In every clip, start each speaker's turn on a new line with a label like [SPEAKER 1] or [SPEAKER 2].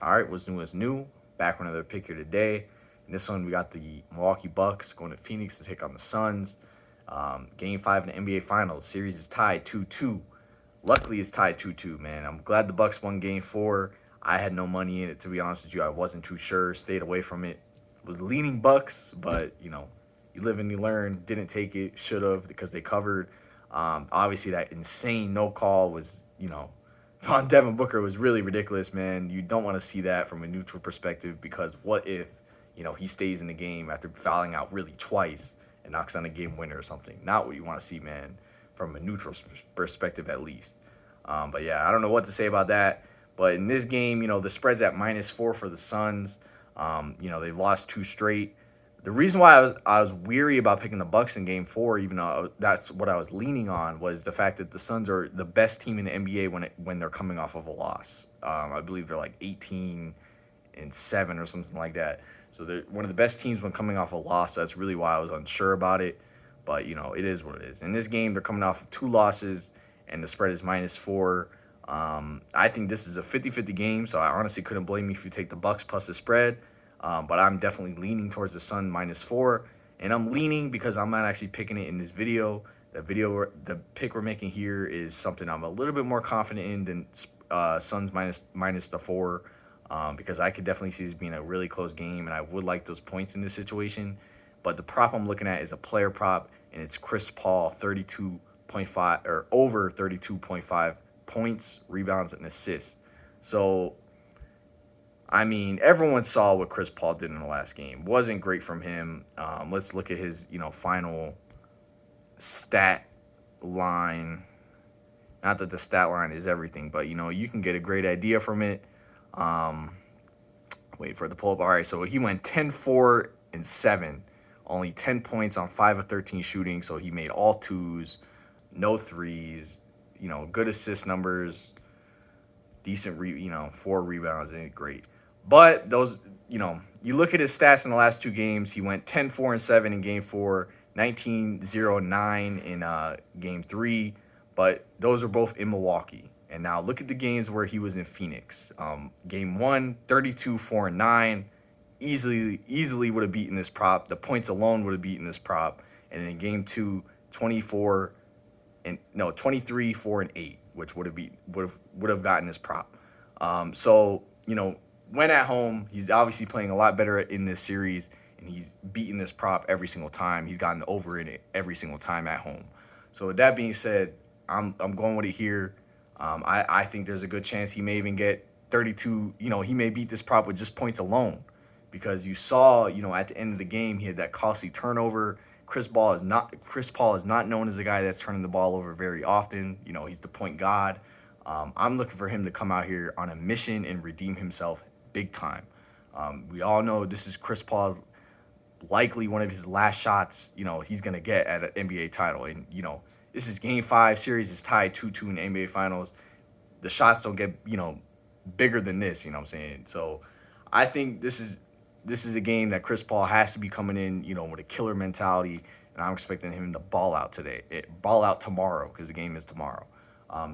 [SPEAKER 1] All right, what's new is new. Back with another pick here today. In this one, we got the Milwaukee Bucks going to Phoenix to take on the Suns. Game 5 in the NBA Finals. Series is tied 2-2. Luckily, it's tied 2-2, man. I'm glad the Bucks won Game 4. I had no money in it, to be honest with you. I wasn't too sure. Stayed away from it. Was leaning Bucks, but, you live and you learn. Didn't take it. Should have because they covered. Obviously, that insane no call was, on Devin Booker was really ridiculous, man. You don't want to see that from a neutral perspective because what if, he stays in the game after fouling out really twice and knocks on a game winner or something? Not what you want to see, man, from a neutral perspective at least. But yeah, I don't know what to say about that. But in this game, the spread's at -4 for the Suns. They've lost two straight. The reason why I was weary about picking the Bucks in Game 4, even though that's what I was leaning on, was the fact that the Suns are the best team in the NBA when they're coming off of a loss. I believe they're like 18-7 or something like that. So they're one of the best teams when coming off a loss. That's really why I was unsure about it. But it is what it is. In this game, they're coming off of two losses, and the spread is -4. I think this is a 50-50 game, so I honestly couldn't blame you if you take the Bucks plus the spread. But I'm definitely leaning towards the Sun -4, and I'm leaning because I'm not actually picking it in this video. The pick we're making here is something I'm a little bit more confident in than Suns minus the 4, because I could definitely see this being a really close game, and I would like those points in this situation. But the prop I'm looking at is a player prop, and it's Chris Paul 32.5 or over 32.5 points, rebounds, and assists. So I mean, everyone saw what Chris Paul did in the last game. Wasn't great from him. Let's look at his, final stat line. Not that the stat line is everything, but you can get a great idea from it. Um, Wait for it to pull up. All right, so he went 10-4-7, only 10 points on 5 of 13 shooting. So he made all twos, no threes. Good assist numbers, decent, 4 rebounds, ain't great. But those, you look at his stats in the last two games. He went 10-4-7 in Game 4, 19-0-9 in Game 3. But those are both in Milwaukee. And now look at the games where he was in Phoenix. Game 1, 32-4-9. Easily would have beaten this prop. The points alone would have beaten this prop. And in Game 2, 23-4-8, which would have gotten this prop. So when at home, he's obviously playing a lot better in this series, and he's beaten this prop every single time. He's gotten over in it every single time at home. So with that being said, I'm going with it here. I think there's a good chance he may even get 32. He may beat this prop with just points alone, because you saw, at the end of the game, he had that costly turnover. Chris Paul is not known as a guy that's turning the ball over very often. He's the point god. I'm looking for him to come out here on a mission and redeem himself big time. We all know this is Chris Paul's likely one of his last shots, he's going to get at an NBA title. And, this is Game 5. Series is tied 2-2 in the NBA Finals. The shots don't get, bigger than this, you know what I'm saying? So I think this is a game that Chris Paul has to be coming in, with a killer mentality, and I'm expecting him to ball out tomorrow, because the game is tomorrow.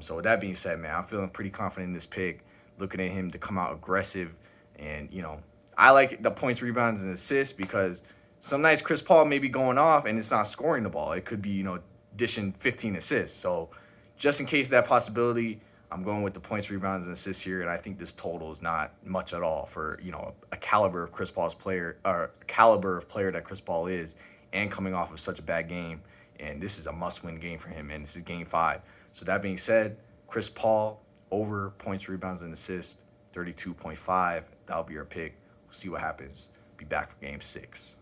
[SPEAKER 1] So with that being said, man, I'm feeling pretty confident in this pick. Looking at him to come out aggressive, and I like the points, rebounds, and assists, because some nights Chris Paul may be going off and it's not scoring the ball. It could be dishing 15 assists. So just in case that possibility, I'm going with the points, rebounds, and assists here, and I think this total is not much at all for a caliber of Chris Paul's player, or caliber of player that Chris Paul is, and coming off of such a bad game. And this is a must-win game for him, and this is Game 5. So that being said, Chris Paul over points, rebounds, and assists, 32.5. That'll be our pick. We'll see what happens. Be back for Game 6.